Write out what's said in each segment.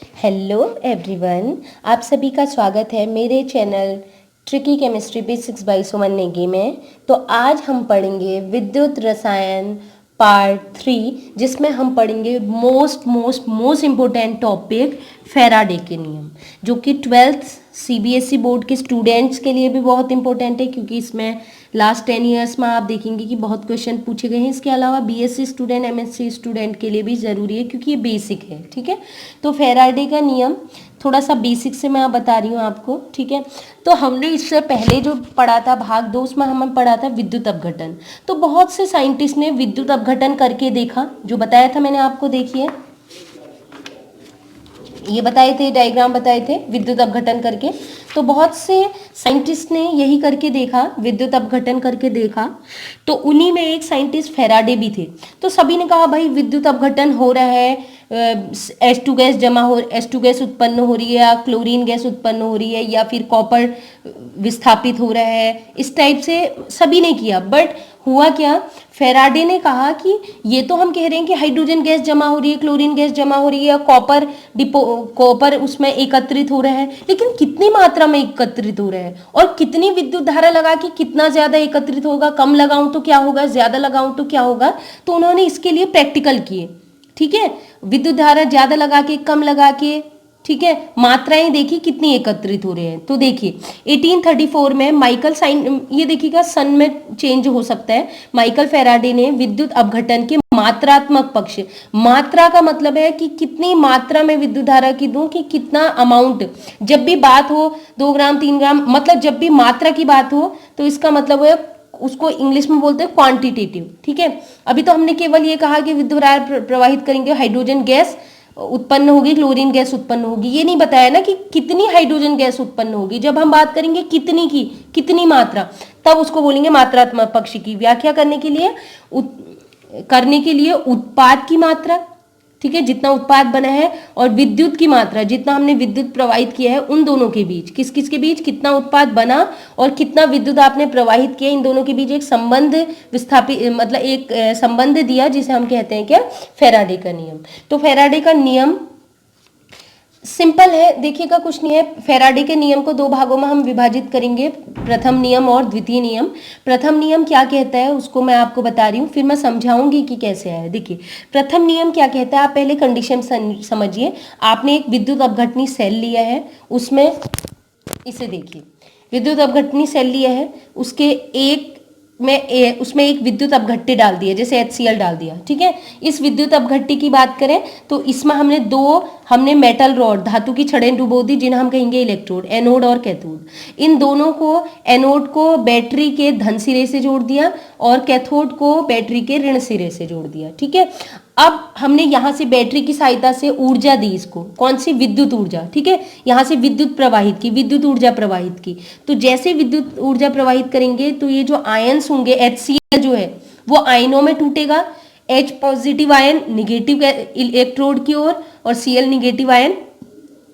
Hello everyone, आप सभी का स्वागत है मेरे channel tricky chemistry basics by Suman Negi में। तो आज हम पढ़ेंगे विद्युत रसायन पार्ट 3, जिसमें हम पढ़ेंगे मोस्ट इम्पोर्टेंट टॉपिक फैराडे के नियम, जो कि 12th सीबीएसई बोर्ड के स्टूडेंट्स के लिए भी बहुत इंपॉर्टेंट है, क्योंकि इसमें लास्ट 10 ईयर्स में आप देखेंगे कि बहुत क्वेश्चन पूछे गए हैं। इसके अलावा बीएससी स्टूडेंट, एमएससी स्टूडेंट के लिए भी ज़रूरी है, क्योंकि ये बेसिक है। ठीक है, तो फैराडे का नियम थोड़ा सा बेसिक से मैं बता रही हूँ आपको। ठीक है, तो हमने इससे पहले जो पढ़ा था भाग 2, उसमें हमें पढ़ा था विद्युत अपघटन। तो बहुत से साइंटिस्ट ने विद्युत अपघटन करके देखा, जो बताया था मैंने आपको। देखिए, ये बताए थे, डायग्राम बताए थे विद्युत अपघटन करके। तो बहुत से साइंटिस्ट ने यही करके देखा, विद्युत अपघटन करके देखा। तो उन्हीं में एक साइंटिस्ट फैराडे भी थे। तो सभी ने कहा भाई विद्युत अपघटन हो रहा है, H2 गैस H2 गैस उत्पन्न हो रही है, या क्लोरीन गैस उत्पन्न हो रही है, या फिर कॉपर विस्थापित हो रहा है। इस टाइप से सभी ने किया, बट हुआ क्या, फैराडे ने कहा कि ये तो हम कह रहे हैं कि हाइड्रोजन गैस जमा हो रही है, क्लोरीन गैस जमा हो रही है, कॉपर उसमें एकत्रित हो रहा है, लेकिन कितनी मात्रा में एकत्रित हो रहा है, और कितनी विद्युत धारा लगा के कितना ज्यादा एकत्रित होगा, कम लगाऊं तो क्या होगा, ज्यादा लगाऊं तो क्या होगा। तो उन्होंने इसके लिए प्रैक्टिकल किए। ठीक है, विद्युत धारा ज्यादा लगा के, कम लगा के, ठीक है, मात्राएं देखी कितनी एकत्रित हो रहे हैं। तो देखिए 1834 में माइकल साइन, ये देखिएगा सन में चेंज हो सकता है, माइकल फैराडे ने विद्युत अपघटन के मात्रात्मक पक्ष, मात्रा का मतलब है कि कितनी मात्रा में विद्युत धारा की दूं, कि कितना अमाउंट, जब भी बात हो 2 ग्राम 3 ग्राम, मतलब जब भी मात्रा की बात हो तो इसका मतलब है, उसको इंग्लिश में बोलते हैं क्वांटिटेटिव। ठीक है, अभी तो हमने केवल ये कहा कि विद्युत धारा प्रवाहित करेंगे, हाइड्रोजन गैस उत्पन्न होगी, क्लोरीन गैस उत्पन्न होगी। ये नहीं बताया ना कि कितनी हाइड्रोजन गैस उत्पन्न होगी। जब हम बात करेंगे कितनी की, कितनी मात्रा, तब उसको बोलेंगे मात्रात्मक पक्ष की व्याख्या करने के लिए उत्पाद की मात्रा, ठीक है, जितना उत्पाद बना है, और विद्युत की मात्रा, जितना हमने विद्युत प्रवाहित किया है, उन दोनों के बीच, किस किस के बीच कितना उत्पाद बना और कितना विद्युत आपने प्रवाहित किया, इन दोनों के बीच एक संबंध विस्थापित, मतलब एक संबंध दिया, जिसे हम कहते हैं क्या, फैराडे का नियम। तो फैराडे का नियम सिंपल है, देखिएगा कुछ नहीं है। फैराडे के नियम को 2 भागों में हम विभाजित करेंगे, प्रथम नियम और द्वितीय नियम। प्रथम नियम क्या कहता है उसको मैं आपको बता रही हूँ, फिर मैं समझाऊंगी कि कैसे है। देखिए प्रथम नियम क्या कहता है, आप पहले कंडीशन समझिए। आपने एक विद्युत अपघटनी सेल लिया है, उसमें इसे देखिए, विद्युत अपघटनी सेल लिया है, उसके उसमें एक विद्युत अपघट्टी डाल दी है, जैसे HCl डाल दिया। ठीक है, इस विद्युत अपघट्टी की बात करें तो इसमें हमने मेटल रॉड, धातु की छड़ें डुबो दी, जिन्हें हम कहेंगे इलेक्ट्रोड, एनोड और कैथोड। इन दोनों को, एनोड को बैटरी के धन सिरे से जोड़ दिया और कैथोड को बैटरी के ऋण सिरे से जोड़ दिया। ठीक है, अब हमने यहाँ से बैटरी की सहायता से ऊर्जा दी इसको, कौन सी, विद्युत ऊर्जा। ठीक है, यहाँ से विद्युत प्रवाहित की, विद्युत ऊर्जा प्रवाहित की। तो जैसे विद्युत ऊर्जा प्रवाहित करेंगे तो ये जो आयन्स होंगे, HCl जो है वो आयनों में टूटेगा, H positive ion negative electrode की ओर और Cl निगेटिव आयन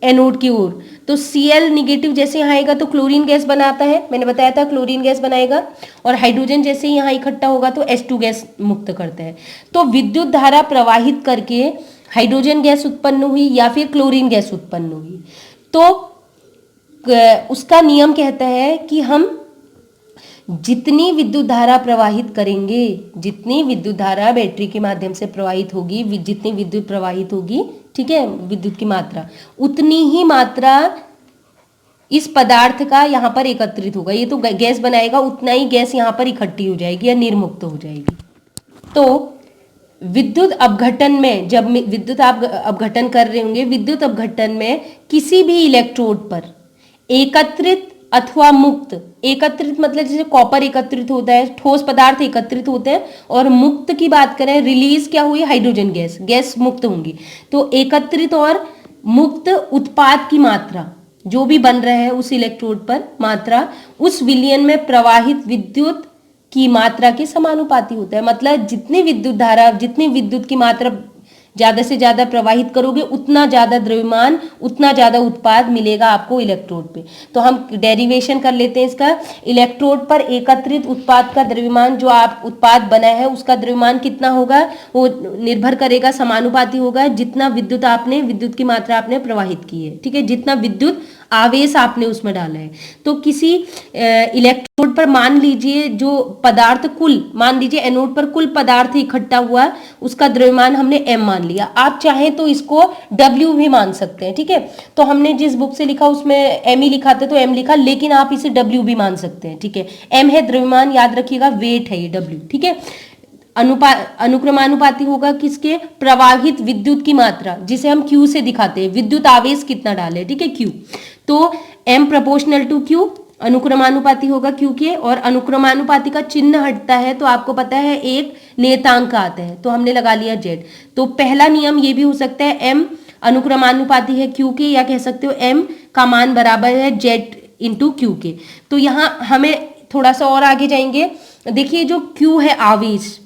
एनोड की ओर। तो Cl निगेटिव जैसे यहाँ आएगा तो क्लोरीन गैस बनाता है, मैंने बताया था क्लोरीन गैस बनाएगा, और हाइड्रोजन जैसे ही यहाँ इकट्ठा होगा तो H2 गैस मुक्त करता है। तो विद्युत धारा प्रवाहित करके हाइड्रोजन गैस उत्पन्न हुई या फिर क्लोरीन गैस उत्पन्न हुई, तो उसका नियम कहता है कि हम जितनी विद्युत धारा प्रवाहित करेंगे, जितनी विद्युत धारा बैटरी के माध्यम से प्रवाहित होगी, जितनी विद्युत प्रवाहित होगी, ठीक है, विद्युत की मात्रा, उतनी ही मात्रा इस पदार्थ का यहाँ पर एकत्रित होगा। ये तो गैस बनाएगा, उतना ही गैस यहाँ पर इकट्ठी हो जाएगी या निर्मुक्त हो जाएगी। तो विद्युत अपघटन में, जब विद्युत आप अपघटन कर रहे होंगे, विद्युत अपघटन में किसी भी इलेक्ट्रोड पर एकत्रित अथवा मुक्त, एकत्रित मतलब जैसे कॉपर एकत्रित होता है, ठोस पदार्थ एकत्रित होते हैं, और मुक्त की बात करें, रिलीज क्या हुई, हाइड्रोजन गैस मुक्त होंगी। तो एकत्रित और मुक्त उत्पाद की मात्रा जो भी बन रहा है उस इलेक्ट्रोड पर, मात्रा उस विलयन में प्रवाहित विद्युत की मात्रा के समानुपाती होता है। मतलब जितनी विद्युत धारा, जितनी विद्युत की मात्रा ज्यादा से ज्यादा प्रवाहित करोगे उतना ज्यादा द्रव्यमान, उतना ज्यादा उत्पाद मिलेगा आपको इलेक्ट्रोड पे। तो हम डेरिवेशन कर लेते हैं इसका। इलेक्ट्रोड पर एकत्रित उत्पाद का द्रव्यमान, जो आप उत्पाद बना है उसका द्रव्यमान कितना होगा, वो निर्भर करेगा, समानुपाती होगा जितना विद्युत की मात्रा आपने प्रवाहित की है, ठीक है, जितना विद्युत आवेश आपने उसमें डाला है। तो किसी इलेक्ट्रोड पर मान लीजिए जो पदार्थ कुल, मान लीजिए एनोड पर कुल पदार्थ इकट्ठा हुआ, उसका द्रव्यमान हमने m मान लिया। आप चाहें तो इसको w भी मान सकते हैं, ठीक है। तो हमने जिस बुक से लिखा उसमें m ही लिखा था तो m लिखा, लेकिन आप इसे w भी मान सकते हैं, ठीक है। m है द्रव्यमान, याद रखिएगा, वेट है ये w, ठीक है। अनुक्रमानुपाती होगा किसके, प्रवाहित विद्युत की मात्रा, जिसे हम Q से दिखाते हैं, विद्युत आवेश कितना डाले, ठीक है, Q। तो m प्रोपोर्शनल टू Q, अनुक्रमानुपाती होगा Q के, और अनुक्रमानुपाती का चिन्ह हटता है तो आपको पता है एक नियतांक आता है, तो हमने लगा लिया Z। तो पहला नियम ये भी हो सकता है m अनुक्रमानुपाती है Q के, या कह सकते हो m का मान बराबर है Z इंटू Q के। तो यहाँ हमें थोड़ा सा और आगे जाएंगे। देखिए जो Q है आवेश,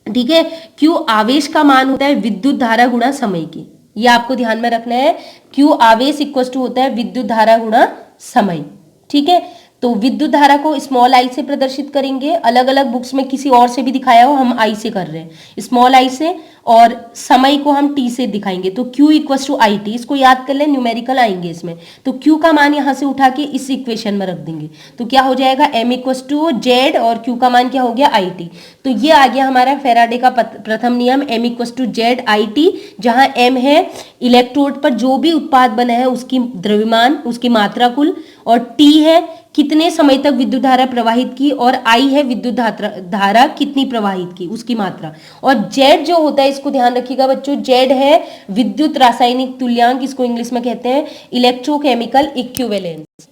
ठीक है, Q आवेश का मान होता है विद्युत धारा गुणा समय की, ये आपको ध्यान में रखना है। Q आवेश इक्वल टू होता है विद्युत धारा गुणा समय, ठीक है। तो विद्युत धारा को स्मॉल आई से प्रदर्शित करेंगे, अलग अलग बुक्स में किसी और से भी दिखाया हो, हम आई से कर रहे हैं, स्मॉल आई से, और समय को हम टी से दिखाएंगे। तो Q equal to I T, इसको याद कर ले, न्यूमेरिकल आएंगे इसमें। तो Q का मान यहां से उठा के इस इक्वेशन में रख देंगे, तो क्या हो जाएगा m इक्वल टू जेड, और Q का मान क्या हो गया आई टी। तो ये आ गया हमारा फैराडे का प्रथम नियम, m equal to Z I T, जहां m है इलेक्ट्रोड पर जो भी उत्पाद बना है उसकी द्रव्यमान, उसकी मात्रा कुल, और t है कितने समय तक विद्युत धारा प्रवाहित की, और I है विद्युत धारा कितनी प्रवाहित की उसकी मात्रा, और Z जो होता है, इसको ध्यान रखिएगा बच्चों, Z है विद्युत रासायनिक तुल्यांक, इसको इंग्लिश में कहते हैं इलेक्ट्रोकेमिकल इक्विवेलेंस।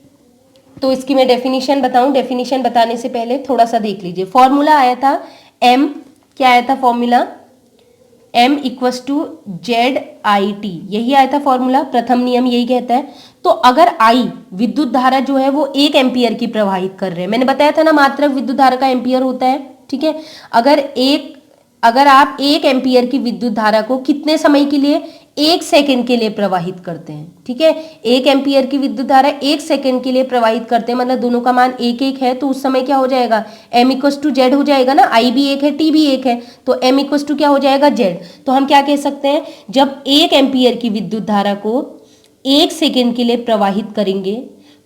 तो इसकी मैं डेफिनेशन बताऊं, डेफिनेशन बताने से पहले थोड़ा सा देख लीजिए। फॉर्मूला आया था M, क्या आया था formula, m equals to Z I T, यही आया था फॉर्मूला, प्रथम नियम यही कहता है। तो अगर I विद्युत धारा जो है वो 1 एम्पियर की प्रवाहित कर रहे हैं, मैंने बताया था ना मात्रक विद्युत धारा का एम्पियर होता है, ठीक है। अगर आप 1 एम्पियर की विद्युत धारा को कितने समय के लिए, 1 सेकंड के लिए प्रवाहित करते हैं, ठीक है, 1 एम्पियर की विद्युत धारा 1 सेकंड के लिए प्रवाहित करते हैं, मतलब दोनों का मान 1 है, तो उस समय क्या हो जाएगा, m इक्वस टू जेड हो जाएगा ना, I भी 1 है, t भी 1 है, तो m इक्वस टू क्या हो जाएगा, z। तो हम क्या कह सकते हैं, जब 1 एम्पियर की विद्युत धारा को 1 सेकंड के लिए प्रवाहित करेंगे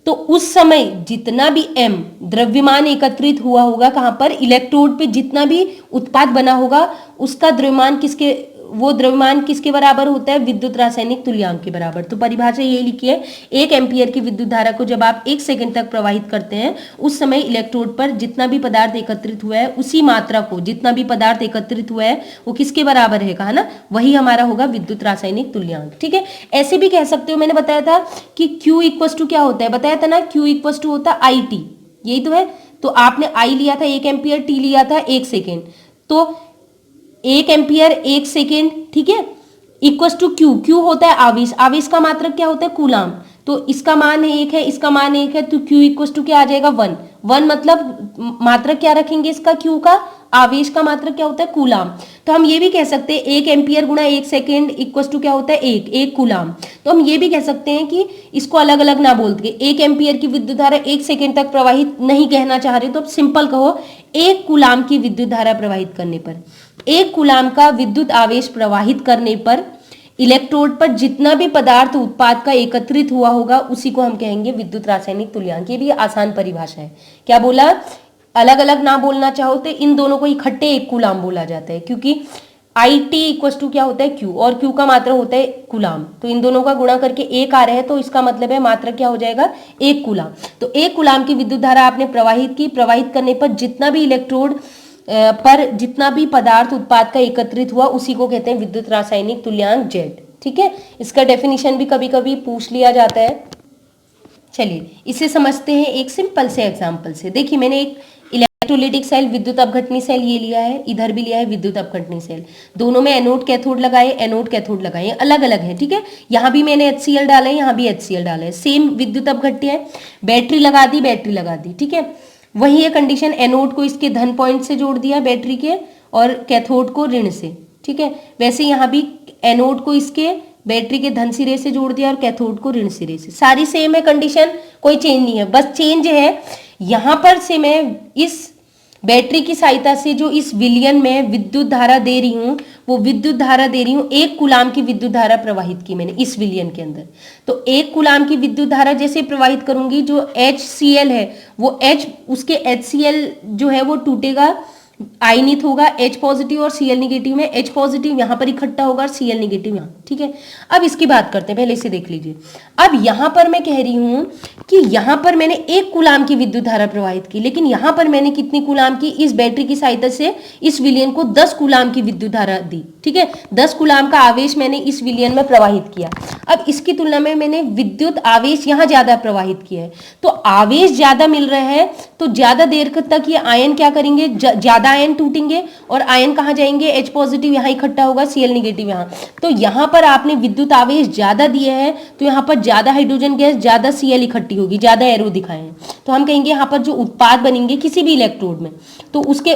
तो उस समय जितना भी m द्रव्यमान एकत्रित हुआ होगा, कहां पर, इलेक्ट्रोड पे, जितना भी उत्पाद बना होगा उसका द्रव्यमान किसके बराबर होता है, विद्युत रासायनिक तुल्यांक के बराबर। तो परिभाषा ये लिखी है, 1 एम्पियर की विद्युत धारा को जब आप 1 सेकंड तक प्रवाहित करते हैं, उस समय इलेक्ट्रोड पर जितना भी पदार्थ एकत्रित हुआ है, उसी मात्रा को, जितना भी पदार्थ एकत्रित हुआ है वो किसके बराबर है, कहा ना, वही हमारा होगा विद्युत रासायनिक तुल्यांक, ठीक है। ऐसे भी कह सकते हो, मैंने बताया था कि Q इक्वस टू क्या होता है, बताया था ना, Q इक्वस टू होता है आई टी, यही तो है। तो आपने I लिया था 1 एम्पियर, T लिया था 1 सेकेंड, तो 1 एम्पियर 1 सेकेंड, ठीक है, इक्वस टू Q होता है आवेश, आवेश का मात्रक क्या होता है, कूलाम। तो इसका मान 1 है, इसका मान 1 है, तो Q इक्वस टू क्या आ जाएगा, 1 मतलब मात्रक क्या रखेंगे इसका, Q का, आवेश का मात्रक क्या होता है, कूलाम। तो हम ये भी कह सकते हैं 1 एम्पियर गुणा 1 सेकेंड इक्वस टू क्या होता है, 1 कूलाम। तो हम ये भी कह सकते हैं कि इसको अलग अलग ना बोल के, 1 एम्पियर की विद्युत धारा 1 सेकेंड तक प्रवाहित नहीं कहना चाह रहे, तो अब सिंपल कहो, 1 कूलाम की विद्युत धारा प्रवाहित करने पर, 1 कूलाम का विद्युत आवेश प्रवाहित करने पर इलेक्ट्रोड पर जितना भी पदार्थ उत्पाद का एकत्रित हुआ होगा उसी को हम कहेंगे विद्युत रासायनिक तुल्यांक। ये भी आसान परिभाषा है। क्या बोला, अलग अलग ना बोलना चाहो तो इन दोनों को इकट्ठे 1 कूलाम बोला जाता है, क्योंकि आई टी इक्वस टू क्या होता है, Q, और Q का मात्रा होता है कूलाम। तो इन दोनों का गुणा करके 1 आ रहा है, तो इसका मतलब है मात्रा क्या हो जाएगा, 1 कूलाम। तो 1 कूलाम की विद्युत धारा आपने प्रवाहित की, प्रवाहित करने पर जितना भी इलेक्ट्रोड पर जितना भी पदार्थ उत्पाद का एकत्रित हुआ उसी को कहते हैं विद्युत रासायनिक तुल्यांक Z, ठीक है। इसका डेफिनेशन भी कभी कभी पूछ लिया जाता है। चलिए इसे समझते हैं एक सिंपल से एग्जांपल से। देखिए मैंने एक इलेक्ट्रोलिटिक सेल, विद्युत अपघटनी सेल ये लिया है, इधर भी लिया है विद्युत अपघटनी सेल, दोनों में एनोड कैथोड लगाए, एनोड कैथोड लगाए, अलग अलग है, ठीक है। यहाँ भी मैंने HCl डाला है, यहाँ भी HCl डाला है, सेम विद्युत अपघट्य है, बैटरी लगा दी, ठीक है। वही है कंडीशन, एनोड को इसके धन पॉइंट से जोड़ दिया बैटरी के, और कैथोड को ऋण से, ठीक है। वैसे यहाँ भी एनोड को इसके बैटरी के धन सिरे से जोड़ दिया और कैथोड को ऋण सिरे से, सारी सेम है कंडीशन, कोई चेंज नहीं है। बस चेंज है यहाँ पर से मैं इस बैटरी की सहायता से जो इस विलयन में विद्युत धारा दे रही हूँ, वो विद्युत धारा दे रही हूँ 1 कूलाम की विद्युत धारा प्रवाहित की मैंने इस विलयन के अंदर। तो 1 कूलाम की विद्युत धारा जैसे प्रवाहित करूंगी, जो HCl है वो H उसके HCl जो है वो टूटेगा, आयनित होगा H पॉजिटिव और Cl निगेटिव में, H पॉजिटिव यहाँ पर इकट्ठा होगा और Cl निगेटिव यहाँ, ठीक है। अब इसकी बात करते हैं, पहले इसे देख लीजिए। अब यहाँ पर मैं कह रही हूँ कि यहाँ पर मैंने 1 कूलाम की विद्युत धारा प्रवाहित की, लेकिन यहाँ पर मैंने कितनी कूलाम की, इस बैटरी की सहायता से इस विलयन को 10 कूलाम की विद्युत धारा दी, ठीक है। 10 कूलाम का आवेश मैंने इस विलयन में प्रवाहित किया। अब इसकी तुलना में मैंने विद्युत आवेश यहाँ ज्यादा प्रवाहित किया है, तो आवेश ज्यादा मिल रहा है, तो ज्यादा देर तक ये आयन क्या करेंगे, ज्यादा आयन टूटेंगे और आयन कहाँ जाएंगे, H पॉजिटिव यहाँ इकट्ठा होगा, Cl निगेटिव यहाँ। तो यहाँ पर आपने विद्युत आवेश ज्यादा दिए है, तो यहाँ पर ज्यादा हाइड्रोजन गैस, ज्यादा Cl इकट्ठी होगी, ज्यादा एरो दिखाए हैं, तो हम कहेंगे यहाँ पर जो उत्पाद बनेंगे किसी भी इलेक्ट्रोड में, तो उसके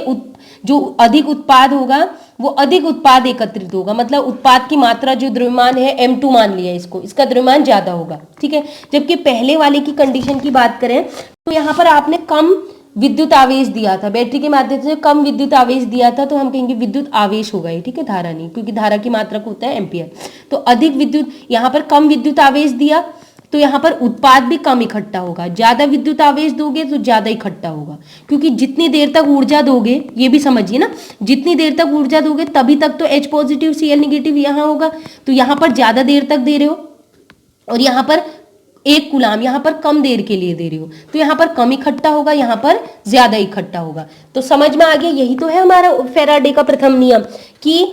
जो अधिक उत्पाद होगा वो अधिक उत्पाद एकत्रित होगा, मतलब उत्पाद की मात्रा जो द्रव्यमान है M2 मान लिया इसको, इसका द्रव्यमान ज्यादा होगा, ठीक है। जबकि पहले वाले की कंडीशन की बात करें तो यहाँ पर आपने कम विद्युत आवेश दिया था, बैटरी के माध्यम से कम विद्युत आवेश दिया था, तो हम कहेंगे विद्युत आवेश होगा ये, ठीक है, धारा नहीं, क्योंकि धारा की मात्रा को होता है एम्पियर। तो अधिक विद्युत, यहाँ पर कम विद्युत आवेश दिया तो यहाँ पर उत्पाद भी कम इकट्ठा होगा, ज्यादा विद्युत आवेश दोगे तो ज्यादा इकट्ठा होगा, क्योंकि जितनी देर तक ऊर्जा दोगे, ये भी समझिए ना, जितनी देर तक ऊर्जा दोगे तभी तक तो H पॉजिटिव Cl निगेटिव यहाँ होगा, तो यहाँ पर ज्यादा देर तक दे रहे हो और यहाँ पर 1 कूलाम यहाँ पर कम देर के लिए दे रहे हो, तो यहाँ पर कम इकट्ठा होगा, यहाँ पर ज्यादा इकट्ठा होगा। तो समझ में आ गया, यही तो है हमारा फैराडे का प्रथम नियम कि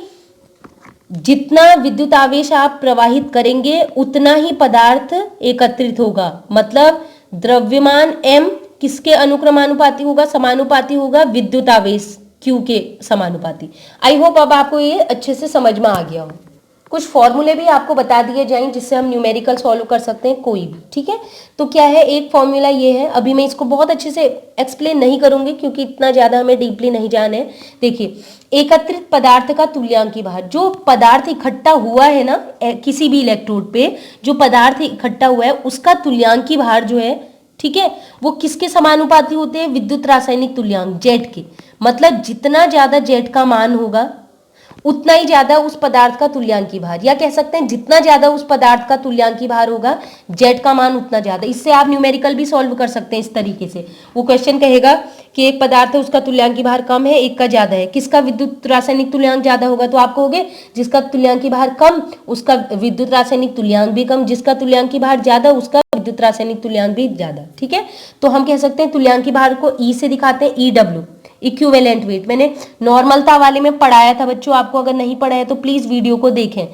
जितना विद्युत आवेश आप प्रवाहित करेंगे उतना ही पदार्थ एकत्रित होगा, मतलब द्रव्यमान M किसके अनुक्रमानुपाती होगा, समानुपाती होगा विद्युत आवेश Q के समानुपाती। आई होप अब आपको ये अच्छे से समझ में आ गया हो। कुछ फॉर्मूले भी आपको बता दिए जाएं जिससे हम न्यूमेरिकल सॉल्व कर सकते हैं कोई भी, ठीक है। तो क्या है, एक फॉर्मूला ये है, अभी मैं इसको बहुत अच्छे से एक्सप्लेन नहीं करूंगी क्योंकि इतना ज्यादा हमें डीपली नहीं जाना है। देखिए, एकत्रित पदार्थ का तुल्यांकी भार, जो पदार्थ इकट्ठा हुआ है ना किसी भी इलेक्ट्रोड पे, जो पदार्थ इकट्ठा हुआ है उसका तुल्यांकी भार जो है, ठीक है, वो किसके समानुपाती होते हैं, विद्युत रासायनिक तुल्यांक Z के। मतलब जितना ज्यादा Z का मान होगा उतना ही ज्यादा उस पदार्थ का तुल्यांकी भार, या कह सकते हैं जितना ज्यादा उस पदार्थ का तुल्यांकी भार होगा Z का मान उतना ज्यादा। इससे आप न्यूमेरिकल भी सॉल्व कर सकते हैं इस तरीके से। वो क्वेश्चन कहेगा कि एक पदार्थ है उसका तुल्यांकी भार कम है, एक का ज्यादा है, किसका विद्युत रासायनिक तुल्यांक ज्यादा होगा, तो आप कहोगे जिसका तुल्यांकी भार कम उसका विद्युत रासायनिक तुल्यांक भी कम, जिसका तुल्यांकी भार ज्यादा उसका विद्युत रासायनिक तुल्यांक भी ज्यादा, ठीक है। तो हम कह सकते हैं तुल्यांकी भार को E से दिखाते हैं, EW इक्विवेलेंट वेट। मैंने नॉर्मलता वाले में पढ़ाया था बच्चों, आपको अगर नहीं पढ़ा है तो प्लीज वीडियो को देखें,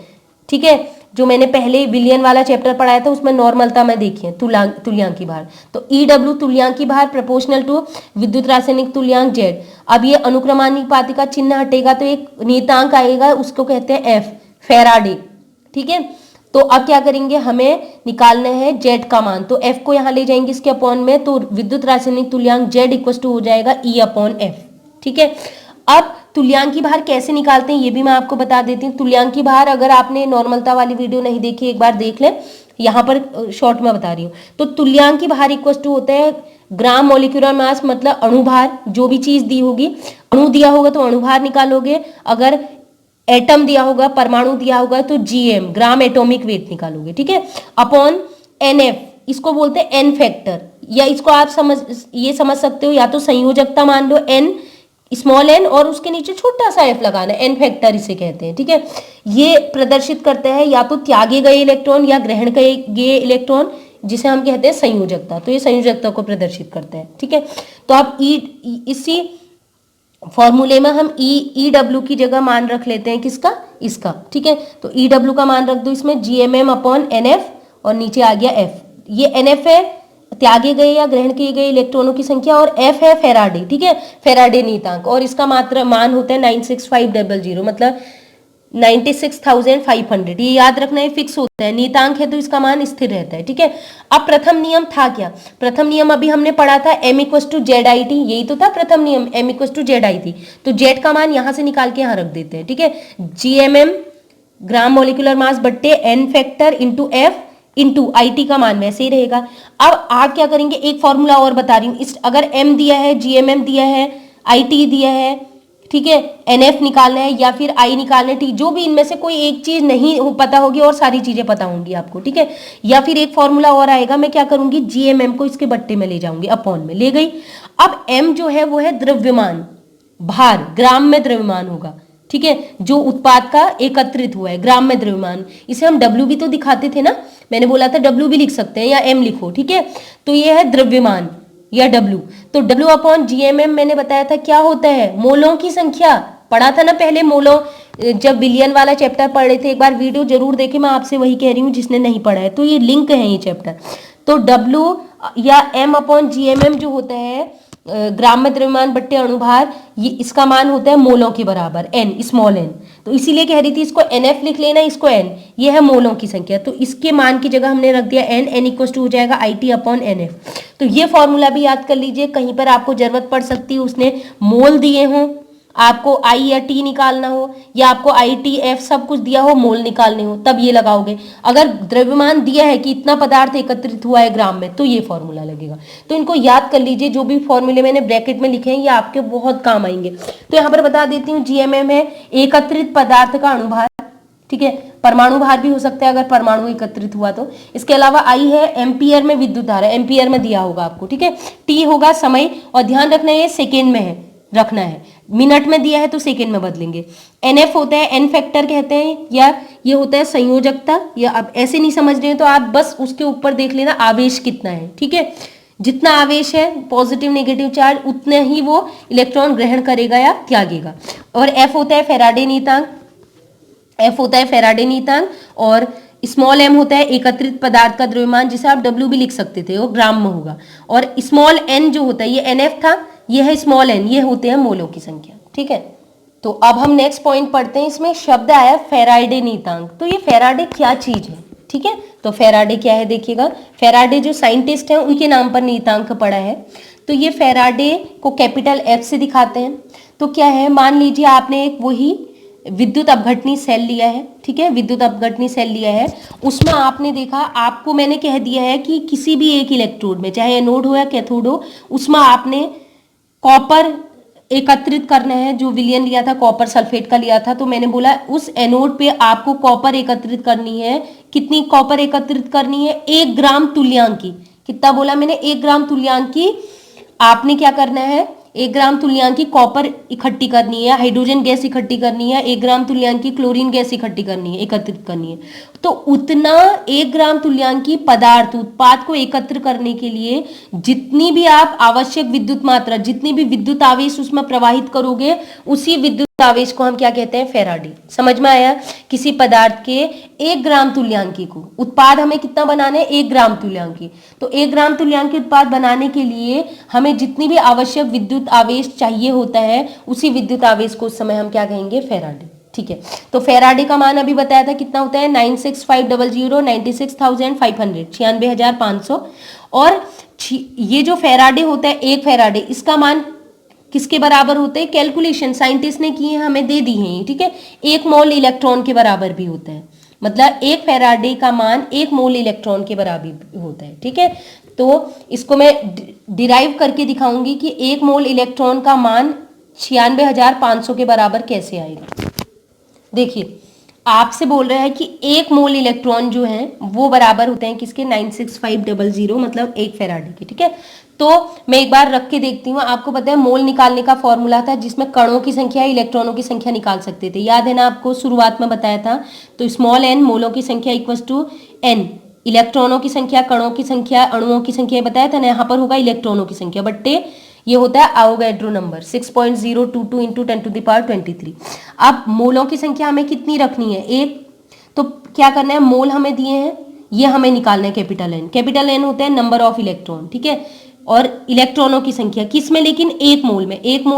ठीक है। जो मैंने पहले विलियन वाला चैप्टर पढ़ाया था उसमें नॉर्मलता में देखिए तुल्यांकी भार। तो EW तुल्यांकी भार प्रोपोर्शनल टू विद्युत रासायनिक तुल्यांक Z। अब ये अनुक्रमानुपाती का चिन्ह हटेगा तो एक नियतांक आएगा, उसको कहते हैं F, फैराडे, ठीक है। तो अब क्या करेंगे, हमें निकालना है Z का मान, तो F को यहाँ ले जाएंगे इसके अपॉन में, तो विद्युत रासायनिक तुल्यांक Z इक्वल टू हो जाएगा E/F, ठीक है। अब तुल्यांकी भार कैसे निकालते हैं ये भी मैं आपको बता देती हूँ। तुल्यांकी भार अगर आपने नॉर्मलता वाली वीडियो नहीं देखी एक बार देख लें, यहाँ पर शॉर्ट में बता रही हूँ। तो तुल्यांकी भार इक्वल टू होता है ग्राम मोलिकुलर मास, मतलब अणुभार, जो भी चीज दी होगी, अणु दिया होगा तो अणुभार निकालोगे, अगर एटम दिया होगा, परमाणु दिया होगा तो GM ग्राम एटॉमिक वेट निकालोगे, ठीक है, अपॉन NF, इसको बोलते हैं N फैक्टर, या इसको आप ये समझ सकते हो, या तो संयोजकता मान लो N स्मॉल n और उसके नीचे छोटा सा f लगाना, N फैक्टर इसे कहते हैं, ठीक है। ये प्रदर्शित करता है या तो त्यागे गए इलेक्ट्रॉन या ग्रहण किए गए इलेक्ट्रॉन, जिसे हम कहते हैं संयोजकता। तो ये संयोजकता को प्रदर्शित करता है, ठीक है। तो अब इसी फॉर्मूले में हम EW की जगह मान रख लेते हैं, किसका, इसका, ठीक है। तो EW का मान रख दो इसमें GMM/NF और नीचे आ गया F। ये NF है त्यागे गए या ग्रहण किए गए इलेक्ट्रॉनों की संख्या, और F है फैराडे, ठीक है, फैराडे नियतांक, और इसका मात्रा मान होता है 96500, मतलब 96,500, ये याद रखना है, फिक्स होता है, नियतांक है तो इसका मान स्थिर रहता है, ठीक है। अब प्रथम नियम था क्या? प्रथम नियम अभी हमने पढ़ा था m equals to Z I T, यही तो था प्रथम नियम, m equals to Z I T. तो जेड का मान यहां से निकाल के यहां रख देते हैं, ठीक है। GMM ग्राम मोलिकुलर मास बट्टे n factor into f into I T का मान वैसे ही रहेगा। अब आप क्या करेंगे, एक फॉर्मूला और बता रही हूँ, इस अगर m दिया है, GMM दिया है, IT दिया है, ठीक है, NF निकालना है या फिर I निकालना है, ठीक, जो भी इनमें से कोई एक चीज नहीं पता होगी और सारी चीजें पता होंगी आपको, ठीक है। या फिर एक फॉर्मूला और आएगा, मैं क्या करूंगी, GMM को इसके बट्टे में ले जाऊंगी, अपॉन में ले गई। अब M जो है वो है द्रव्यमान, भार, ग्राम में द्रव्यमान होगा, ठीक है, जो उत्पाद का एकत्रित हुआ है, ग्राम में द्रव्यमान। इसे हम W भी तो दिखाते थे ना, मैंने बोला था W भी लिख सकते हैं या M लिखो, ठीक है। तो ये है द्रव्यमान या W। तो W अपॉन GMM मैंने बताया था क्या होता है, मोलों की संख्या, पढ़ा था ना पहले मोलों, जब विलियन वाला चैप्टर पढ़ रहे थे, एक बार वीडियो जरूर देखें, मैं आपसे वही कह रही हूँ जिसने नहीं पढ़ा है, तो ये लिंक है ये चैप्टर। तो W या M अपॉन GMM जो होता है ग्राम में द्रव्यमान बट्टे अणुभार, ये इसका मान होता है मोलों के बराबर, n, स्मॉल n। तो इसीलिए कह रही थी इसको NF लिख लेना, इसको n, ये है मोलों की संख्या, तो इसके मान की जगह हमने रख दिया n इक्वल टू हो जाएगा IT अपॉन NF। तो ये फॉर्मूला भी याद कर लीजिए, कहीं पर आपको जरूरत पड़ सकती है, उसने मोल दिए हों, आपको I या T निकालना हो, या आपको ITF सब कुछ दिया हो, मोल निकालने हो, तब ये लगाओगे। अगर द्रव्यमान दिया है कि इतना पदार्थ एकत्रित हुआ है ग्राम में, तो ये फॉर्मूला लगेगा। तो इनको याद कर लीजिए, जो भी फॉर्मूले मैंने ब्रैकेट में लिखे हैं ये आपके बहुत काम आएंगे। तो यहाँ पर बता देती हूँ, GMM है एकत्रित पदार्थ का अणुभार, ठीक है, परमाणु भार भी हो सकता है अगर परमाणु एकत्रित हुआ तो। इसके अलावा I है एम्पियर में विद्युत धारा, एम्पियर में दिया होगा आपको, ठीक है। T होगा समय, और ध्यान रखना है सेकेंड में है, रखना है, मिनट में दिया है तो सेकेंड में बदलेंगे। NF होता है N फैक्टर कहते हैं, या ये होता है संयोजकता, या आप ऐसे नहीं समझ रहे हैं तो आप बस उसके ऊपर देख लेना आवेश कितना है, ठीक है। जितना आवेश है पॉजिटिव नेगेटिव चार्ज, उतना ही वो इलेक्ट्रॉन ग्रहण करेगा या त्यागेगा। और F होता है फैराडे नियतांक, F होता है फैराडे नियतांक, और स्मॉल m होता है एकत्रित पदार्थ का द्रव्यमान, जिसे आप W भी लिख सकते थे, वो ग्राम में होगा। और स्मॉल n जो होता है, ये NF था, ये है स्मॉल n, ये होते हैं मोलों की संख्या, ठीक है। तो अब हम नेक्स्ट पॉइंट पढ़ते हैं, इसमें शब्द आया फैराडे नियतांक। तो ये फैराडे क्या चीज है, ठीक है। तो फैराडे क्या है देखिएगा, फैराडे जो साइंटिस्ट हैं उनके नाम पर नियतांक पड़ा है। तो ये फैराडे को कैपिटल F से दिखाते हैं। तो क्या है, मान लीजिए आपने एक वही विद्युत अपघटनी सेल लिया है, ठीक है, विद्युत अपघटनी सेल लिया है, उसमें आपने देखा, आपको मैंने कह दिया है कि किसी भी एक इलेक्ट्रोड में, चाहे एनोड हो या कैथोड हो, उसमें आपने कॉपर एकत्रित करना है। जो विलियन लिया था कॉपर सल्फेट का लिया था, तो मैंने बोला उस एनोड पे आपको कॉपर एकत्रित करनी है। कितनी कॉपर एकत्रित करनी है, 1 ग्राम तुल्यांक की। कितना बोला मैंने, 1 ग्राम तुल्यांक की आपने क्या करना है, 1 ग्राम तुल्यांक की कॉपर इकट्ठी करनी है, हाइड्रोजन गैस इकट्ठी करनी है, 1 ग्राम तुल्यांक की क्लोरीन गैस इकट्ठी करनी है, एकत्रित करनी है। तो उतना 1 ग्राम तुल्यांक की पदार्थ उत्पाद को एकत्र करने के लिए जितनी भी आप आवश्यक विद्युत मात्रा, जितनी भी विद्युत आवेश उसमें प्रवाहित करोगे, उसी विद्युत आवेश को हम क्या कहते हैं, फैराडे। समझ में आया। किसी पदार्थ के 1 ग्राम तुल्यांकी को, उत्पाद हमें कितना बनाना है, 1 ग्राम तुल्यांकी। तो 1 ग्राम तुल्यांकी उत्पाद बनाने के लिए हमें जितनी भी आवश्यक विद्युत आवेश चाहिए होता है, उसी विद्युत आवेश को उस समय हम क्या कहेंगे, फैराडे, ठीक है। तो फैराडे का मान अभी बताया था कितना होता है, 96500, 96,500, 96,500। और ये जो फैराडे होता है, 1 फैराडे, इसका मान किसके बराबर होते हैं, कैलकुलेशन साइंटिस्ट ने की है, हमें दे दी है, ठीक है। 1 मोल इलेक्ट्रॉन के बराबर भी होता है, मतलब 1 फैराडे का मान 1 मोल इलेक्ट्रॉन के बराबर होता है, ठीक है। तो इसको मैं डिराइव करके दिखाऊंगी कि 1 मोल इलेक्ट्रॉन का मान 96,500 के बराबर कैसे आएगा। देखिए, आपसे बोल रहा है कि 1 मोल इलेक्ट्रॉन जो है वो बराबर होते हैं किसके, 96500, मतलब 1 फैराडे के, ठीक है। तो मैं एक बार रख के देखती हूँ। आपको पता है मोल निकालने का फॉर्मूला था जिसमें कणों की संख्या, इलेक्ट्रॉनों की संख्या निकाल सकते थे, याद है ना आपको, शुरुआत में बताया था। तो स्मॉल n मोलों की संख्या इक्वल्स टू n इलेक्ट्रॉनों की संख्या, कणों की संख्या, अणुओं की संख्या बताया था ना, यहाँ पर होगा इलेक्ट्रॉनों की संख्या बट्टे ये होता है अवोगाड्रो नंबर 6.022 इंटू 10⁻23। अब मोलों की संख्या हमें कितनी रखनी है, 1। तो क्या करना है, मोल हमें दिए हैं, ये हमें निकालना है कैपिटल N। कैपिटल N होता है नंबर ऑफ इलेक्ट्रॉन, ठीक है। और इलेक्ट्रॉनों की संख्या किस में, लेकिन एक मोल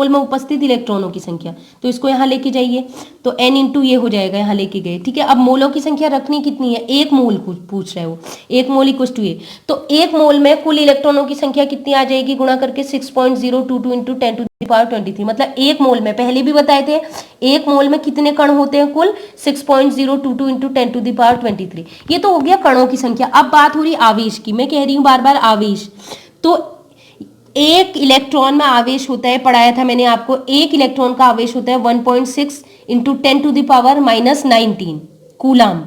में उपस्थित इलेक्ट्रॉनों की संख्या, तो इसको यहाँ लेके जाइए तो n इंटू ये हो जाएगा, यहाँ लेके गए, ठीक है। अब मोलों की संख्या रखनी कितनी है, एक मोल पूछ रहे हो, एक मोल इक्वल टू ये, तो एक मोल में कुल इलेक्ट्रॉनों की संख्या कितनी आ जाएगी, गुणा करके 6.022 इंटू 10 टू द पावर 23, मतलब एक मोल में, पहले भी बताए थे, एक मोल में कितने कण होते हैं, कुल 6.022 इंटू 10 टू द पावर 23। ये तो हो गया कणों की संख्या। अब बात हो रही आवेश की, मैं कह रही हूँ बार बार आवेश, तो एक इलेक्ट्रॉन में आवेश होता है, पढ़ाया था मैंने आपको, एक इलेक्ट्रॉन का आवेश होता है 1.6 into 10 to the power -19 coulomb.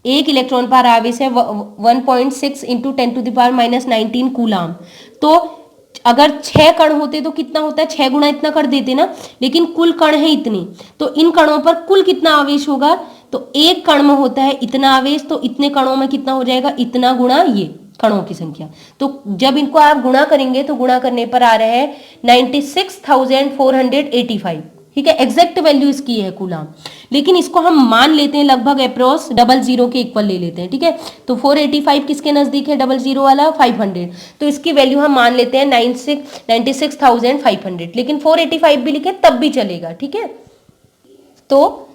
एक इलेक्ट्रॉन पर आवेश है 1.6 into 10 to the power -19 coulomb. तो अगर 6 कण होते तो कितना होता है, 6 गुना इतना कर देते ना, लेकिन कुल कण है इतनी, तो इन कणों पर कुल कितना आवेश होगा, तो एक कण में होता है इतना आवेश, तो इतने कणों में कितना हो जाएगा, इतना गुणा ये कणों की संख्या। तो जब इनको आप गुणा करेंगे तो गुणा करने पर आ रहे हैं 96,485, ठीक है, एग्जैक्ट वैल्यू इसकी है कूलाम, लेकिन इसको हम मान लेते हैं लगभग अप्रोक्स 00 के इक्वल ले लेते हैं, ठीक है। तो 485 किसके नजदीक है, 00 वाला 500, तो इसकी वैल्यू हम मान लेते हैं 96,500, लेकिन 485 भी लिखे तब भी चलेगा, ठीक है। तो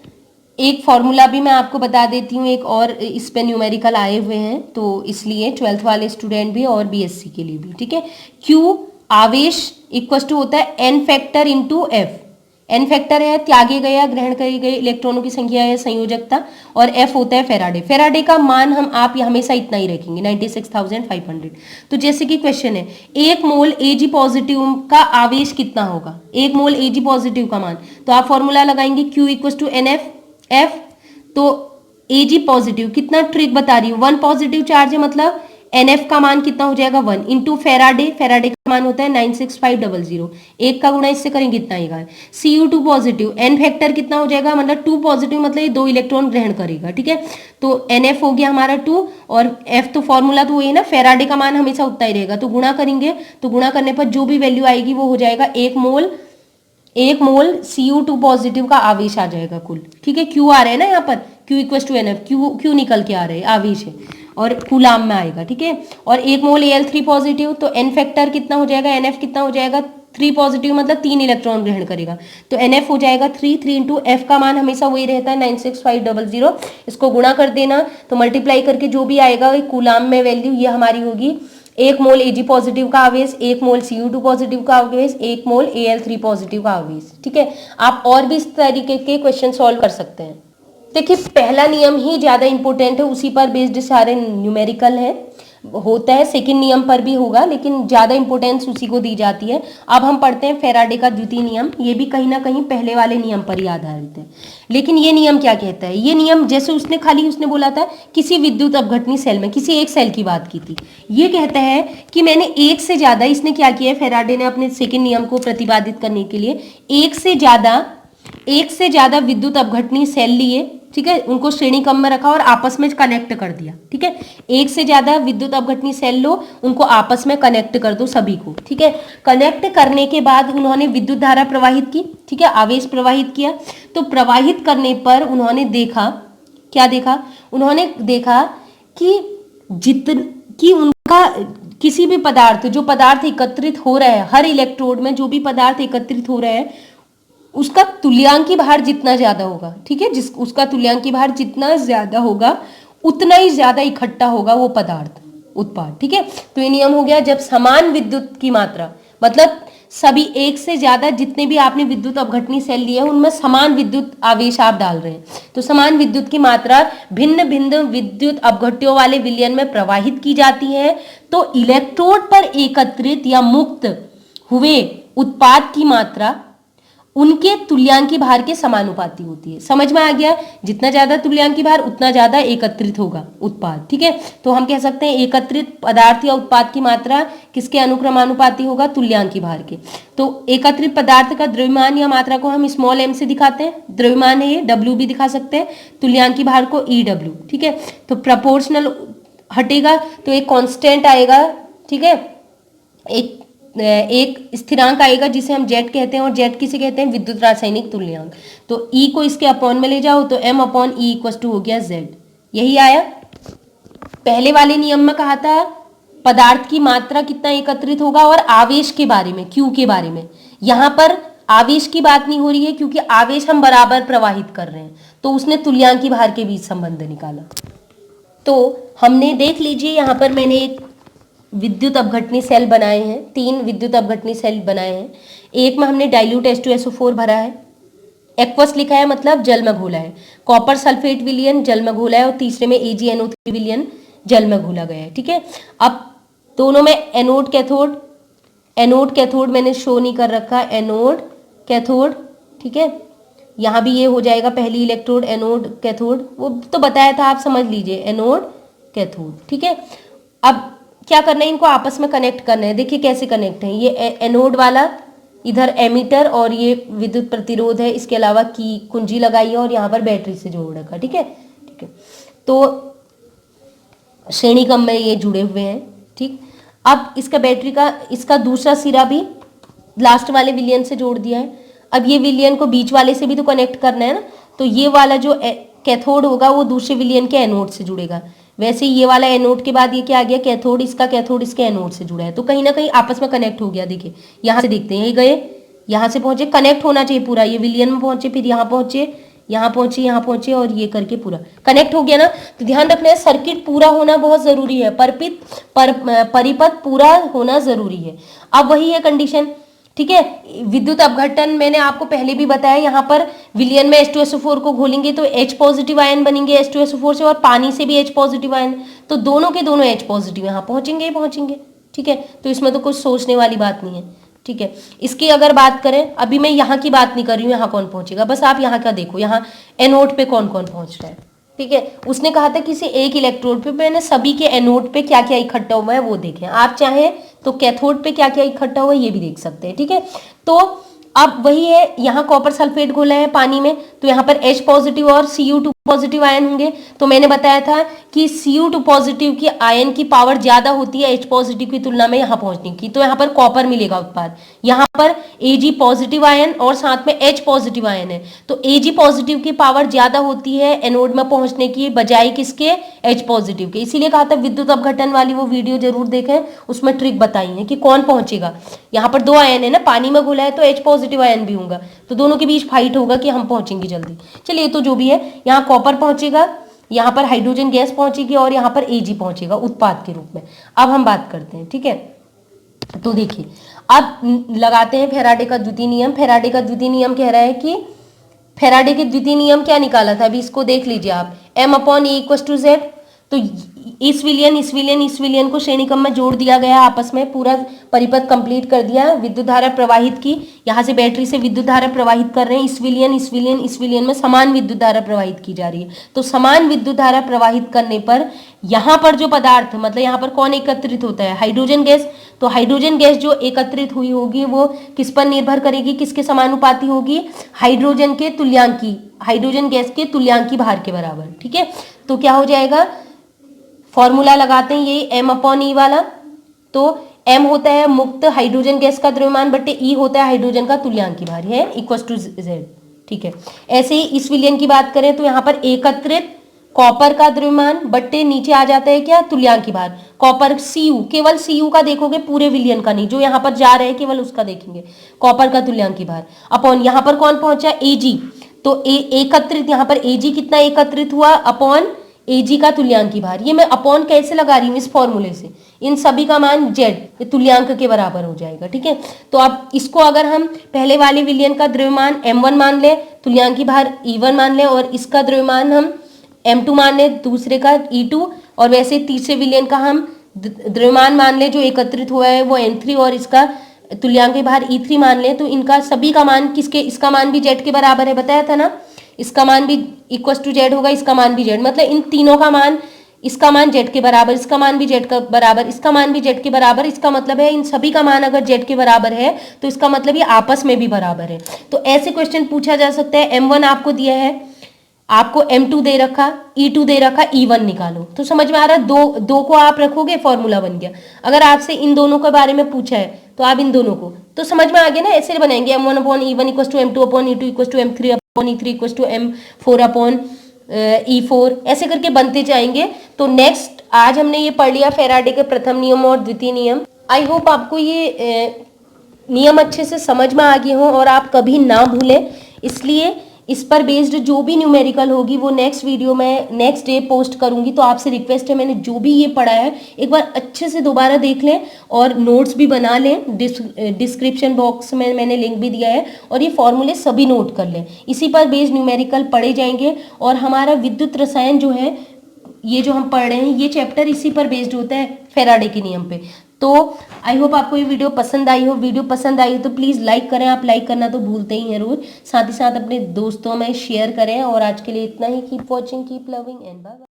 एक फॉर्मूला भी मैं आपको बता देती हूँ, एक और इस पे न्यूमेरिकल आए हुए हैं, तो इसलिए 12th वाले स्टूडेंट भी और बीएससी के लिए भी, ठीक है। Q आवेश इक्वल टू होता है n factor into f, n factor है त्यागे गए या ग्रहण करे गए इलेक्ट्रॉनों की संख्या है, संयोजकता, और f होता है फेराडे। फेराडे का मान हम आप हमेशा इतना ही रखेंगे 96,500। तो जैसे कि क्वेश्चन है, एक मोल Ag पॉजिटिव का आवेश कितना होगा, एक मोल Ag पॉजिटिव का मान, तो आप फॉर्मूला लगाएंगे Q equal to NF F, तो Ag पॉजिटिव कितना, ट्रिक बता रही हूँ, 1 पॉजिटिव चार्ज है, मतलब NF का मान कितना हो जाएगा 1 इंटू फेराडे, फेराडे का मान होता है 96500, एक का गुणा इससे करेंगे इतना आएगा। Cu2 पॉजिटिव, N फैक्टर कितना हो जाएगा, मतलब 2 पॉजिटिव, मतलब ये 2 इलेक्ट्रॉन ग्रहण करेगा, ठीक है। तो NF हो गया हमारा 2, और F तो फॉर्मूला तो वही ना, फेराडे का मान हमेशा उतना ही रहेगा, तो गुणा करेंगे, तो गुणा करने पर जो भी वैल्यू आएगी वो हो जाएगा एक मोल Cu2 पॉजिटिव का आवेश आ जाएगा कुल, ठीक है। Q आ रहे हैं ना यहाँ पर, Q equal to NF, Q निकल के आ रहे हैं, आवेश है, और कूलाम में आएगा, ठीक है। और एक मोल Al3 पॉजिटिव, तो N फैक्टर कितना हो जाएगा, NF कितना हो जाएगा 3 पॉजिटिव, मतलब 3 इलेक्ट्रॉन ग्रहण करेगा, तो NF हो जाएगा 3 इंटू F का मान हमेशा वही रहता है 96500, इसको गुणा कर देना, तो मल्टीप्लाई करके जो भी आएगा कूलाम में वैल्यू ये हमारी होगी, एक मोल Ag पॉजिटिव का आवेश, एक मोल Cu2 पॉजिटिव का आवेश, एक मोल Al3 पॉजिटिव का आवेश, ठीक है। आप और भी इस तरीके के क्वेश्चन सॉल्व कर सकते हैं। देखिए पहला नियम ही ज्यादा इंपॉर्टेंट है, उसी पर बेस्ड सारे न्यूमेरिकल है, होता है सेकंड नियम पर भी होगा, लेकिन ज्यादा इंपॉर्टेंस उसी को दी जाती है। अब हम पढ़ते हैं फेराडे का द्वितीय नियम, ये भी कहीं ना कहीं पहले वाले नियम पर ही आधारित है, लेकिन ये नियम क्या कहता है, ये नियम जैसे उसने बोला था किसी विद्युत अपघटनी सेल में, किसी एक सेल की बात की थी, ये कहता है कि मैंने एक से ज्यादा, इसने क्या किया है फेराडे ने अपने सेकंड नियम को प्रतिपादित करने के लिए एक से ज्यादा विद्युत अपघटनी सेल लिए, ठीक है, उनको श्रेणी क्रम में रखा और आपस में कनेक्ट कर दिया, ठीक है। एक से ज्यादा विद्युत अपघटनी सेल लो, उनको आपस में कनेक्ट कर दो सभी को, ठीक है। कनेक्ट करने के बाद उन्होंने विद्युत धारा प्रवाहित की, ठीक है, आवेश प्रवाहित किया, तो प्रवाहित करने पर उन्होंने देखा, क्या देखा, उन्होंने देखा कि उनका किसी भी पदार्थ, जो पदार्थ एकत्रित हो रहा है, हर इलेक्ट्रोड में जो भी पदार्थ एकत्रित हो रहा है उसका तुल्यांकी भार जितना ज्यादा होगा, ठीक है, उसका तुल्यांकी भार जितना ज्यादा होगा उतना ही ज्यादा इकट्ठा होगा वो पदार्थ उत्पाद, ठीक है। तो ये नियम हो गया, जब समान विद्युत की मात्रा, मतलब सभी एक से ज्यादा जितने भी आपने विद्युत अपघटनी सेल लिए हैं उनमें समान विद्युत आवेश आप डाल रहे हैं, तो समान विद्युत की मात्रा भिन्न भिन्न विद्युत अपघट्यों वाले विलयन में प्रवाहित की जाती है, तो इलेक्ट्रोड पर एकत्रित या मुक्त हुए उत्पाद की मात्रा उनके तुल्यांकी भार के समानुपाती होती है। समझ में आ गया, जितना ज्यादा तुल्यांकी भार उतना ज्यादा एकत्रित होगा उत्पाद, ठीक है। तो हम कह सकते हैं एकत्रित पदार्थ या उत्पाद की मात्रा किसके अनुक्रमानुपाती होगा, तुल्यांकी भार के। तो एकत्रित पदार्थ का द्रव्यमान या मात्रा को हम स्मॉल m से दिखाते हैं, द्रव्यमान है ये, W भी दिखा सकते हैं, तुल्यांकी भार को EW, ठीक है। तो प्रोपोर्शनल हटेगा तो एक कांस्टेंट आएगा, ठीक है, एक स्थिरांक आएगा जिसे हम जेट कहते हैं, और जेट किसे कहते हैं, विद्युत रासायनिक तुल्यांक। तो E को इसके अपॉन में ले जाओ तो m upon E equal to हो गया Z, यही आया। पहले वाले नियम में कहा था पदार्थ की मात्रा कितना एकत्रित होगा और आवेश के बारे में, क्यू के बारे में। यहां पर आवेश की बात नहीं हो रही है क्योंकि आवेश हम बराबर प्रवाहित कर रहे हैं, तो उसने तुल्यांकी भार के बीच संबंध निकाला। तो हमने देख लीजिए यहां पर मैंने एक विद्युत अपघटनी सेल बनाए हैं, 3 विद्युत अपघटनी सेल बनाए हैं। एक में हमने डाइल्यूट H2SO4 भरा है, एक्वस लिखा है मतलब जल में घोला है, कॉपर सल्फेट विलयन जल में घोला है और तीसरे में AgNO3 विलयन जल में घोला गया है। ठीक है, अब दोनों में एनोड कैथोड मैंने शो नहीं कर रखा, एनोड कैथोड। ठीक है, यहां भी ये हो जाएगा पहली इलेक्ट्रोड एनोड कैथोड, वो तो बताया था, आप समझ लीजिए एनोड कैथोड। ठीक है, अब क्या करना है, इनको आपस में कनेक्ट करना है। देखिए कैसे कनेक्ट है, ये एनोड वाला इधर एमीटर और ये विद्युत प्रतिरोध है, इसके अलावा की कुंजी लगाई है और यहाँ पर बैटरी से जोड़ रखा। ठीक है, ठीक है, तो श्रेणी क्रम में ये जुड़े हुए हैं। ठीक, अब इसका बैटरी का इसका दूसरा सिरा भी लास्ट वाले विलियन से जोड़ दिया है। अब ये विलियन को बीच वाले से भी तो कनेक्ट करना है ना, तो ये वाला जो कैथोड होगा वो दूसरे विलियन के एनोड से जुड़ेगा। वैसे ये वाला एनोड के बाद ये क्या आ गया, कैथोड इसके एनोड से जुड़ा है, तो कहीं ना कहीं आपस में कनेक्ट हो गया। देखिए यहाँ से देखते हैं, ये गए, यहाँ से पहुंचे, कनेक्ट होना चाहिए पूरा, ये विलियन में पहुंचे, फिर यहाँ पहुंचे, यहाँ पहुंचे और ये करके पूरा कनेक्ट हो गया ना। तो ध्यान रखना है सर्किट पूरा होना बहुत जरूरी है, परिपथ पूरा होना जरूरी है। अब वही है कंडीशन। ठीक है, विद्युत अपघटन मैंने आपको पहले भी बताया, यहाँ पर विलियन में H2SO4 को घोलेंगे तो H पॉजिटिव आयन बनेंगे H2SO4 से, और पानी से भी H पॉजिटिव आयन, तो दोनों के दोनों H पॉजिटिव यहाँ पहुंचेंगे। ठीक है, तो इसमें तो कुछ सोचने वाली बात नहीं है। ठीक है, इसकी अगर बात करें, अभी मैं यहाँ की बात नहीं कर रही हूँ यहाँ कौन पहुंचेगा, बस आप यहाँ का देखो, यहाँ एनोड पे कौन कौन पहुंच रहा है। ठीक है, उसने कहा था किसी एक इलेक्ट्रोड पे, मैंने सभी के एनोड पे क्या क्या इकट्ठा हुआ है वो देखें। आप चाहें तो कैथोड पे क्या क्या इकट्ठा हुआ है ये भी देख सकते हैं। ठीक है, तो अब वही है, यहाँ कॉपर सल्फेट घोला है पानी में, तो यहाँ पर H पॉजिटिव और Cu2 पॉजिटिव आयन होंगे। तो मैंने बताया था कि Cu2 पॉजिटिव की आयन की पावर ज्यादा होती है H पॉजिटिव की तुलना में यहाँ पहुंचने की, तो यहाँ पर कॉपर मिलेगा उत्पाद। यहाँ पर Ag पॉजिटिव आयन और साथ में H पॉजिटिव आयन है, तो Ag पॉजिटिव की पावर ज्यादा होती है एनोड में पहुंचने की बजाय किसके, H पॉजिटिव के। इसीलिए कहा था विद्युत अपघटन वाली वो वीडियो जरूर देखें, उसमें ट्रिक बताई है कि कौन पहुंचेगा। यहाँ पर 2 आयन है ना, पानी में घुला है तो H पॉजिटिव आयन भी होगा, तो दोनों के बीच फाइट होगा कि हम पहुंचेंगे जल्दी। चलिए, तो जो भी है, यहाँ कॉपर पहुंचेगा, यहाँ पर हाइड्रोजन गैस पहुंचेगी और यहाँ पर Ag पहुंचेगा उत्पाद के रूप में। अब हम बात करते हैं। ठीक है, तो देखिए अब लगाते हैं फेराडे का द्वितीय नियम। फेराडे का द्वितीय नियम कह रहा है कि फेराडे के द्वितीय नियम क्या निकाला था, अभी इसको देख लीजिए आप, M/E = Z। तो इस विलियन को श्रेणी क्रम में जोड़ दिया गया, आपस में पूरा परिपथ कंप्लीट कर दिया, विद्युत धारा प्रवाहित की, यहाँ से बैटरी से विद्युत धारा प्रवाहित कर रहे हैं, इस विलियन में समान विद्युत धारा प्रवाहित की जा रही है। तो समान विद्युत धारा प्रवाहित करने पर यहाँ पर जो पदार्थ, मतलब यहाँ पर कौन एकत्रित होता है, हाइड्रोजन गैस। तो हाइड्रोजन गैस जो एकत्रित हुई होगी वो किस पर निर्भर करेगी, किसके समानुपाती होगी, हाइड्रोजन गैस के तुल्यांकी भार के बराबर। ठीक है, तो क्या हो जाएगा, फॉर्मूला लगाते हैं यही M/E वाला। तो M होता है मुक्त हाइड्रोजन गैस का द्रव्यमान बटे E होता है हाइड्रोजन का तुल्यांकी भार, है =Z। ठीक है, ऐसे ही इस विलयन की बात करें तो यहाँ पर एकत्रित कॉपर का द्रव्यमान बट्टे नीचे आ जाता है क्या, तुल्यांकी भार। कॉपर Cu, केवल Cu का देखोगे, पूरे विलयन का नहीं, जो यहाँ पर जा रहे हैं केवल उसका देखेंगे, कॉपर का तुल्यांकी भार अपॉन यहाँ पर कौन पहुंचा, Ag। तो एकत्रित यहाँ पर Ag कितना एकत्रित हुआ अपॉन Ag का तुल्यांकी भार। ये मैं अपॉन कैसे लगा रही हूँ, इस फॉर्मूले से, इन सभी का मान Z, ये तुल्यांक के बराबर हो जाएगा। ठीक है, तो अब इसको अगर हम पहले वाले विलयन का द्रव्यमान M1 मान ले, तुल्यांकी भार E1 मान ले, और इसका द्रव्यमान हम M2 मान ले, दूसरे का E2, और वैसे तीसरे विलयन का हम द्रव्यमान मान ले जो एकत्रित हुआ है वो N3, और इसका तुल्यांकी भार E3 मान ले, तो इनका सभी का मान किसके, इसका मान भी Z के बराबर है, बताया था ना, इसका मान भी =Z होगा, इसका मान भी Z, मतलब इन तीनों का मान, इसका मान Z के बराबर, इसका मान भी Z के बराबर, इसका मान भी Z के बराबर। इसका मतलब है इन सभी का मान अगर Z के बराबर है तो इसका मतलब ये आपस में भी बराबर है। तो ऐसे क्वेश्चन पूछा जा सकता है, M1 आपको दिया है, आपको M2 दे रखा, E2 दे रखा, E1 निकालो, तो समझ में आ रहा है, दो को आप रखोगे, फॉर्मूला बन गया। अगर आपसे इन दोनों के बारे में पूछा है तो आप इन दोनों को, तो समझ में आ गया ना, ऐसे बनाएंगे, M1/E1 = M2/E2 = M3/E3 = M4/E4, ऐसे करके बनते जाएंगे। तो नेक्स्ट आज हमने ये पढ़ लिया फैराडे के प्रथम नियम और द्वितीय नियम। आई होप आपको ये नियम अच्छे से समझ में आ गए हों और आप कभी ना भूलें। इसलिए इस पर बेस्ड जो भी न्यूमेरिकल होगी वो नेक्स्ट वीडियो में नेक्स्ट डे पोस्ट करूंगी। तो आपसे रिक्वेस्ट है, मैंने जो भी ये पढ़ा है एक बार अच्छे से दोबारा देख लें और नोट्स भी बना लें। डिस्क्रिप्शन बॉक्स में मैंने लिंक भी दिया है और ये फॉर्मूले सभी नोट कर लें। इसी पर बेस्ड न्यूमेरिकल पढ़े जाएंगे और हमारा विद्युत रसायन जो है, ये जो हम पढ़ रहे हैं, ये चैप्टर इसी पर बेस्ड होता है फैराडे के नियम पे। तो आई होप आपको ये वीडियो पसंद आई हो। वीडियो पसंद आई हो तो प्लीज़ लाइक करें, आप लाइक करना तो भूलते ही हैं रोज। साथ ही साथ अपने दोस्तों में शेयर करें। और आज के लिए इतना ही। Keep watching, keep loving and bye.